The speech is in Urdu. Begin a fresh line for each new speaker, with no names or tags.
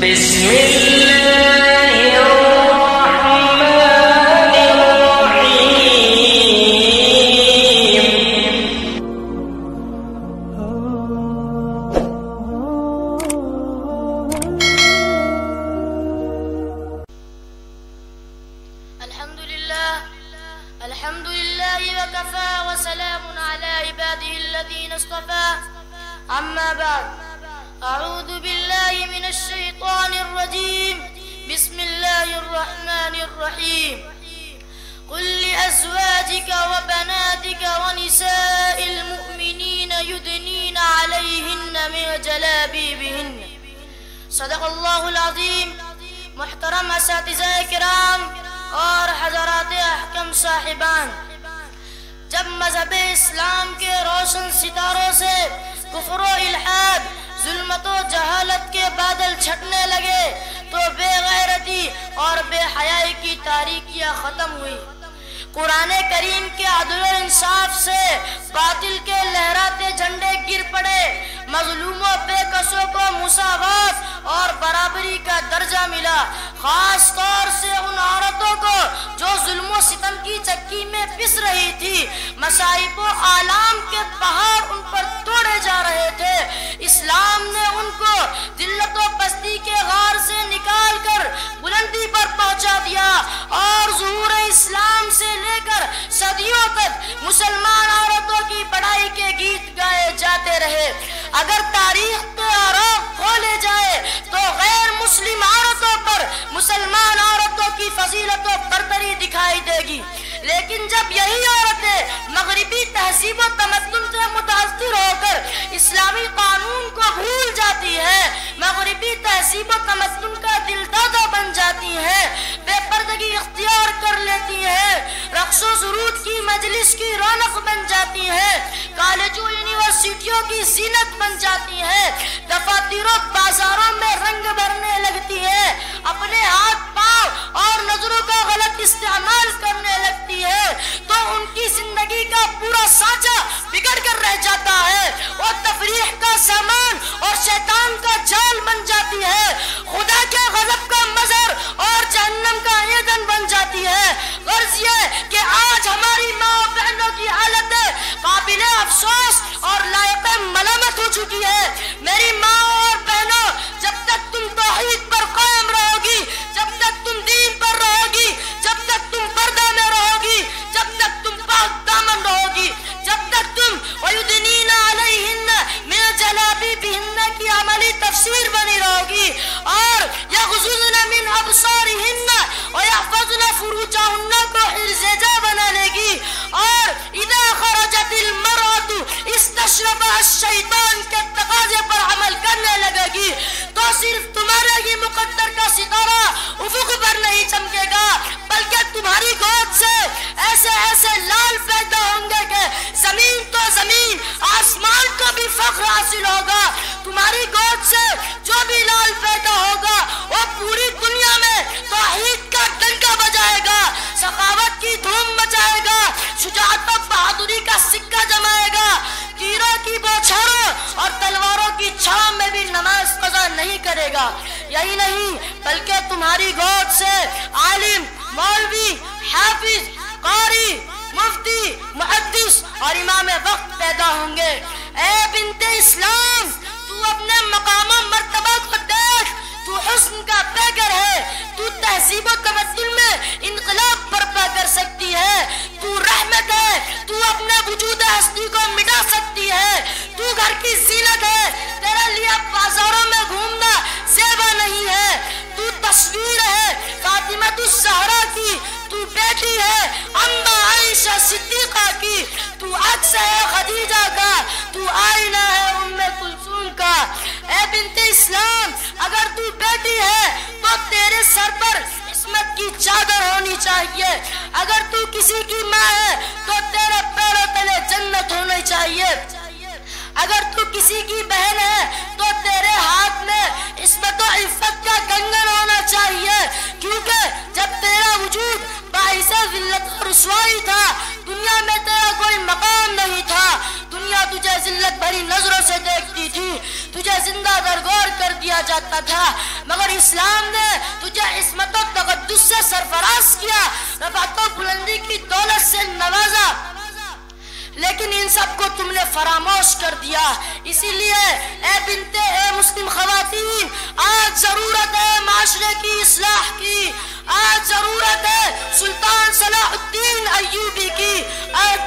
بسم الله الرحمن الرحيم.
الحمد لله وكفى وسلام على عباده الذين اصطفى. أما بعد، أعوذ بالله من الشيطان الرجيم. بسم الله الرحمن الرحيم. قل لأزواجك وبناتك ونساء المؤمنين يدنين عليهن من جلابيبهن. صدق اللہ العظیم. محترم اساتذہ کرام اور حضرات احکم صاحبان، جب مذہب اسلام کے روشن ستاروں سے کفر و الحاد، ظلمت و جہالت کے بادل چھٹنے لگے تو بے غیرتی اور بے حیائی کی تاریکیاں ختم ہوئی. قرآن کریم کے عدل و انصاف سے باطل کے لہراتے جھنڈے گر پڑے. مظلوموں بے کسوں کو مساوات اور برابری کا درجہ ملا، خاص طور سے ان عورتوں کو جو ظلم و ستم کی چکی میں پس رہی تھی. مصائب و آلام کے پہاڑ ان پر توڑے جا رہے تھے. اسلام نے ان کو ذلت و پستی کے غار سے نکال کر بلندی پر پہنچا دیا اور ظہور اسلام سے لے کر صدیوں تک مسلمان عورتوں کی بڑائی کے گیت گائے جاتے رہے. اگر تاریخ کے آراف کھولے جائے تو غیر مسلم عورتوں پر مسلمان عورتوں کی فضیلت و برتری دکھائی دے گی، لیکن جب یہی عورتیں مغربی تہذیب و تمدن سے متاثر ہو کر اسلامی قانون کو بھول جاتی ہیں، مغربی تہذیب و تمدن کا دل دادا بن جاتی ہیں، بے پردگی اختیار کر لیتی ہیں، رقص و سرود کی مجلس کی رونق بن جاتی ہیں، کالجوں یونیورسٹیوں کی زینت بن جاتی ہیں، دفاتروں بازاروں میں رنگ بھرنے لگتی ہیں، اپنے ہاتھ پاؤں اور نظروں کا غلط استعمال کرنے لگتی ہے، تو ان کی زندگی کا پورا سانچہ بگڑ کر رہ جاتا ہے. وہ تفریح کا سامان اور شیطان کا جال بن جاتی ہے، خدا کے غضب کا مظہر اور جہنم کا ایندھن بن جاتی ہے. غرض یہ کہ آج ہماری ماں و بہنوں کی حالت قابل افسوس اور لائق ملامت ہو چکی ہے. میری ماں اور بہنوں، جب تک تم توحید پر قائم رہو گی، جب تک تم دین پر رہو گی، جب تک تم پردہ میں رہو گی، جب تک تم پاک دامن رہو گی، جب تک تم وَيُدْنِينَ عَلَيْهِنَّ مِنْ جَلَابِيبِهِنَّ کی عملی تفسیر بنی رہو گی، اور يَغْضُضْنَ مِنْ أَبْصَارِهِنَّ وَيَحْفَظْنَ فُرُوجَهُنَّ کو حرزجہ بنا لے گی. اور اِذَا خَرَجَتِ الْمَرْأَةُ اسْتَشْرَفَهَا الشَّيْطَانُ کے تقاضے پر عمل کرنے لگے گی تو صرف تمہارے ہی مقدر کا ستارہ افق پر نہیں چمکے گا، بلکہ تمہاری گود سے ایسے ایسے لال پیدا ہوں گے کہ زمین تو زمین، آسمان کو بھی فخر حاصل ہوگا. تمہاری گود سے جو بھی لال پیدا ہوگا وہ پوری دنیا میں توحید کا ڈنکا بجائے گا، سخاوت کی دھوم مچائے گا، شجاعت و بہادری کا سکہ جمائے گا، تیروں کی بوچھاروں اور تلواروں کی چھاؤں میں بھی نماز قضا نہیں کرے گا. یہی نہیں بلکہ تمہاری گود سے عالم، مولوی، حافظ، قاری، مفتی، محدث اور امام وقت پیدا ہوں گے. اے بنت اسلام، تو اپنے مقام و مرتبہ کو دیکھ، تو حسن کا پیکر ہے، تو تہذیب و تمدن میں انقلاب برپا کر سکتی ہے، تو رحمت ہے، تو اپنے وجود ہستی کو مٹا سکتی ہے، تو گھر کی زینت ہے، تیرے لیے بازاروں میں گھومنا زیبا نہیں ہے، تو تصویر ہے فاطمہ الزہرا کی، تو بیٹی ہے اما عائشہ صدیقہ کی، تو عکس ہے خدیجہ کا، تو آئینہ ہے ام کلثوم کا. اے بنت اسلام، اگر تو بیٹی ہے تو تیرے سر پر عصمت کی چادر ہونی چاہیے، اگر تو کسی کی ماں ہے تو تیرے پیروں تلے جنت ہونی چاہیے، اگر تو کسی کی بہن ہے تو تیرے ہاتھ میں عصمت و عفت کا کنگن ہونا چاہیے، کیونکہ جب تیرا وجود باعث ذلت ذلت رسوائی تھا، دنیا میں تیرا کوئی مقام نہیں تھا، دنیا تجھے ذلت بھری نظروں سے دیکھتی تھی، تجھے زندہ درگور کر دیا جاتا تھا، مگر اسلام نے تجھے عصمت و تقدس سے سرفراز کیا، رفعت و بلندی کی دولت سے نوازا، لیکن ان سب کو تم نے فراموش کر دیا۔ اسی لیے اے مسلم خواتین، آج ضرورت ہے معاشرے کی اصلاح کی، آج ضرورت ہے سلطان صلاح الدین ایوبی کی، آج